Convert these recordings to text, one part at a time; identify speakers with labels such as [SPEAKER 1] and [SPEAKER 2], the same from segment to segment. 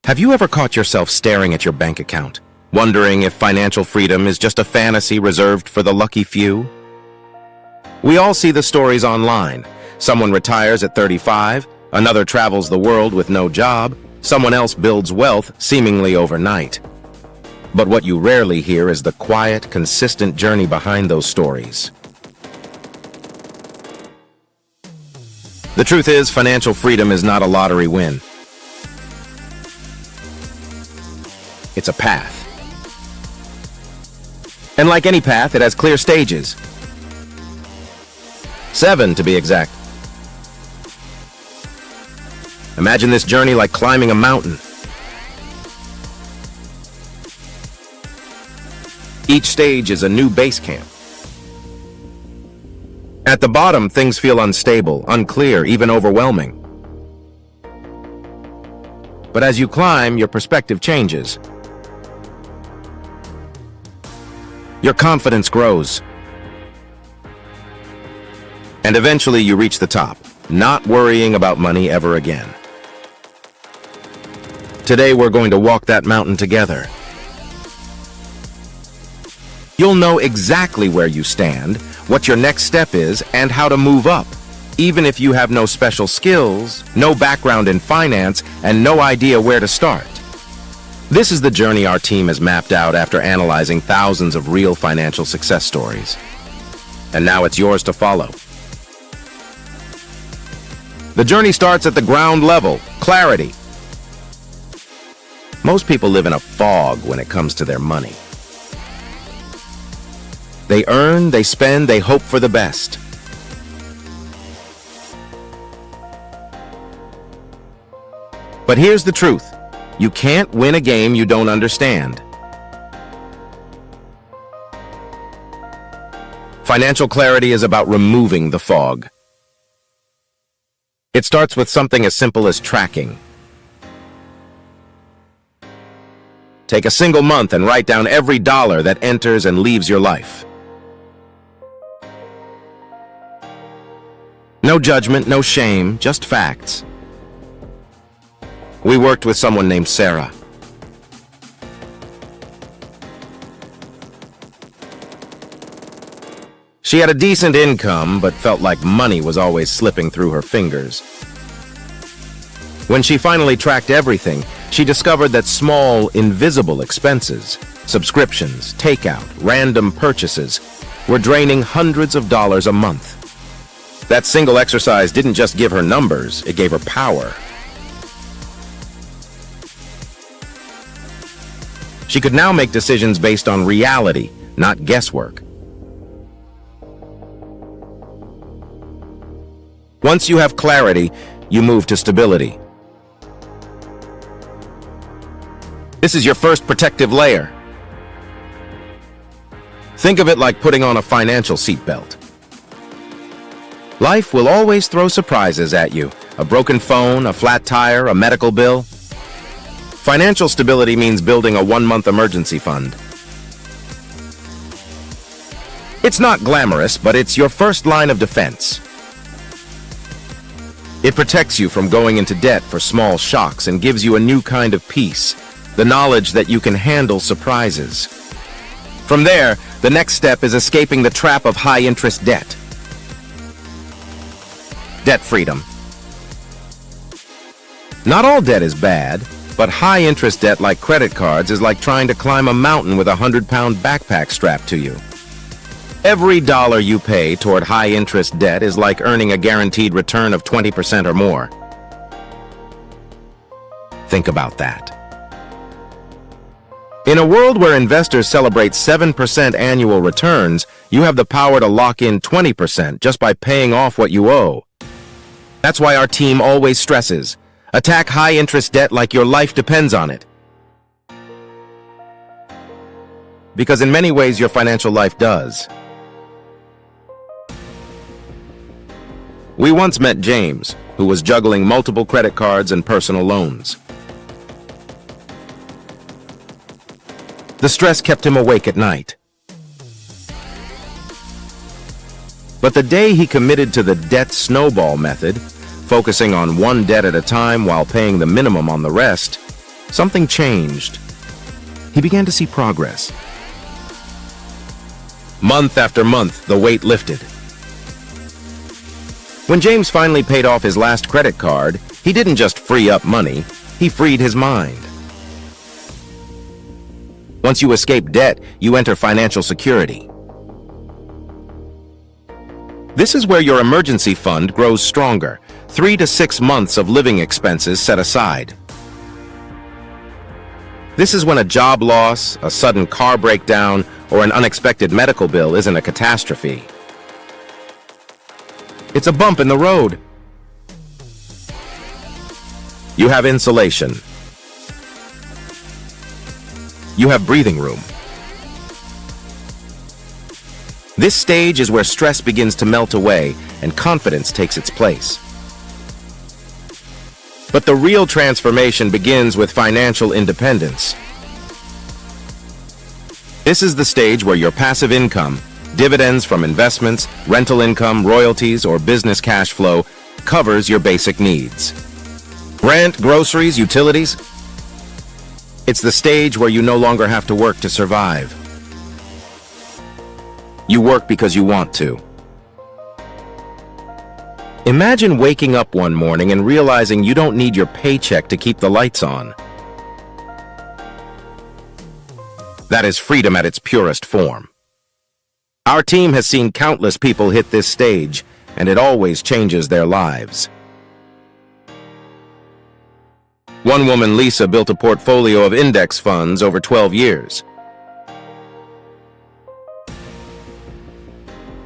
[SPEAKER 1] Have you ever caught yourself staring at your bank account, wondering if financial freedom is just a fantasy reserved for the lucky few? We all see the stories online. Someone retires at 35, another travels the world with no job, someone else builds wealth seemingly overnight. But what you rarely hear is the quiet, consistent journey behind those stories. The truth is, financial freedom is not a lottery win. It's a path. And like any path, it has clear stages. 7 to be exact. Imagine this journey like climbing a mountain. Each stage is a new base camp. At the bottom, things feel unstable, unclear, even overwhelming. But as you climb, your perspective changes. Your confidence grows. And eventually you reach the top, not worrying about money ever again. Today we're going to walk that mountain together. You'll know exactly where you stand, what your next step is, and how to move up, even if you have no special skills, no background in finance, and no idea where to start. This is the journey our team has mapped out after analyzing thousands of real financial success stories. And now it's yours to follow. The journey starts at the ground level, clarity. Most people live in a fog when it comes to their money. They earn, they spend, they hope for the best. But here's the truth. You can't win a game you don't understand. Financial clarity is about removing the fog. It starts with something as simple as tracking. Take a single month and write down every dollar that enters and leaves your life. No judgment, no shame, just facts. We worked with someone named Sarah. She had a decent income, but felt like money was always slipping through her fingers. When she finally tracked everything, she discovered that small, invisible expenses, subscriptions, takeout, random purchases, were draining hundreds of dollars a month. That single exercise didn't just give her numbers, it gave her power. She could now make decisions based on reality, not guesswork. Once you have clarity, you move to stability. This is your first protective layer. Think of it like putting on a financial seatbelt. Life will always throw surprises at you. A broken phone, a flat tire, a medical bill. Financial stability means building a 1-month emergency fund. It's not glamorous, but it's your first line of defense. It protects you from going into debt for small shocks and gives you a new kind of peace, the knowledge that you can handle surprises. From there, the next step is escaping the trap of high-interest debt. Debt freedom. Not all debt is bad. But high-interest debt like credit cards is like trying to climb a mountain with a 100-pound backpack strapped to you. Every dollar you pay toward high-interest debt is like earning a guaranteed return of 20% or more. Think about that. In a world where investors celebrate 7% annual returns, you have the power to lock in 20% just by paying off what you owe. That's why our team always stresses, attack high-interest debt like your life depends on it. Because in many ways, your financial life does. We once met James, who was juggling multiple credit cards and personal loans. The stress kept him awake at night. But the day he committed to the debt snowball method, focusing on one debt at a time while paying the minimum on the rest, something changed. He began to see progress. Month after month, the weight lifted. When James finally paid off his last credit card, he didn't just free up money, he freed his mind. Once you escape debt, you enter financial security. This is where your emergency fund grows stronger, 3 to 6 months of living expenses set aside. This is when a job loss, a sudden car breakdown, or an unexpected medical bill isn't a catastrophe. It's a bump in the road. You have insulation. You have breathing room. This stage is where stress begins to melt away and confidence takes its place. But the real transformation begins with financial independence. This is the stage where your passive income, dividends from investments, rental income, royalties, or business cash flow covers your basic needs. Rent, groceries, utilities. It's the stage where you no longer have to work to survive. You work because you want to. Imagine waking up one morning and realizing you don't need your paycheck to keep the lights on. That is freedom at its purest form. Our team has seen countless people hit this stage, and it always changes their lives. One woman, Lisa, built a portfolio of index funds over 12 years.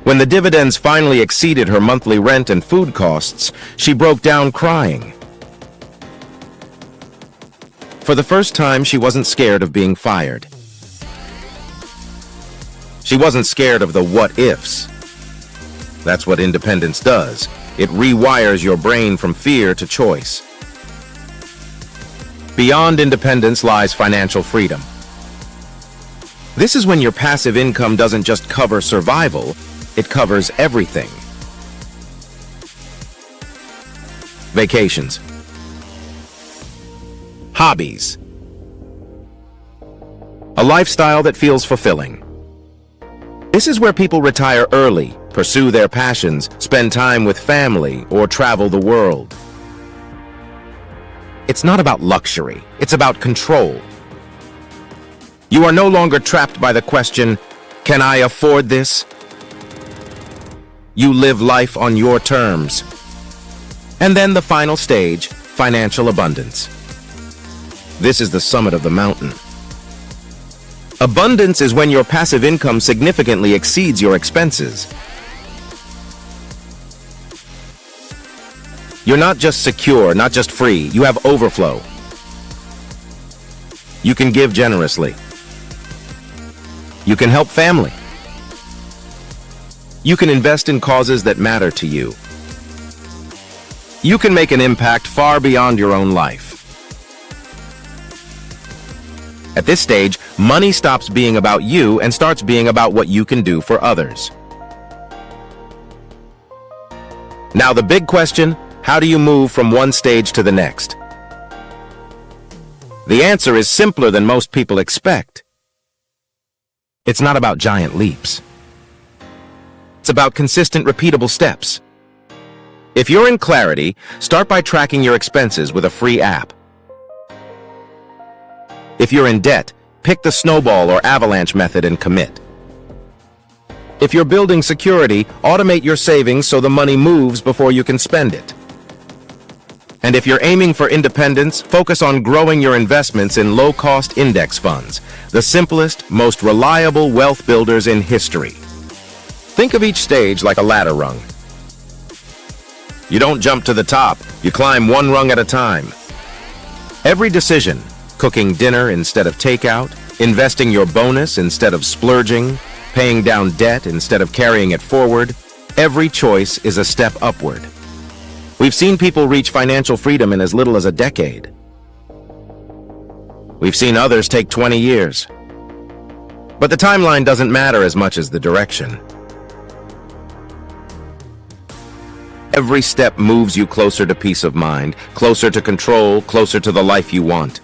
[SPEAKER 1] When the dividends finally exceeded her monthly rent and food costs, she broke down crying. For the first time, she wasn't scared of being fired. She wasn't scared of the what-ifs. That's what independence does. It rewires your brain from fear to choice. Beyond independence lies financial freedom. This is when your passive income doesn't just cover survival, it covers everything. Vacations. Hobbies. A lifestyle that feels fulfilling. This is where people retire early, pursue their passions, spend time with family, or travel the world. It's not about luxury, it's about control. You are no longer trapped by the question, "Can I afford this?" You live life on your terms. And then the final stage, financial abundance. This is the summit of the mountain. Abundance is when your passive income significantly exceeds your expenses. You're not just secure, not just free, you have overflow. You can give generously. You can help family. You can invest in causes that matter to you. You can make an impact far beyond your own life. At this stage, money stops being about you and starts being about what you can do for others. Now the big question, how do you move from one stage to the next? The answer is simpler than most people expect. It's not about giant leaps. It's about consistent, repeatable steps. If you're in clarity, start by tracking your expenses with a free app. If you're in debt, pick the snowball or avalanche method and commit. If you're building security, automate your savings so the money moves before you can spend it. And if you're aiming for independence, focus on growing your investments in low-cost index funds, the simplest, most reliable wealth builders in history. Think of each stage like a ladder rung. You don't jump to the top, you climb one rung at a time. Every decision, cooking dinner instead of takeout, investing your bonus instead of splurging, paying down debt instead of carrying it forward, every choice is a step upward. We've seen people reach financial freedom in as little as a decade. We've seen others take 20 years. But the timeline doesn't matter as much as the direction. Every step moves you closer to peace of mind, closer to control, closer to the life you want.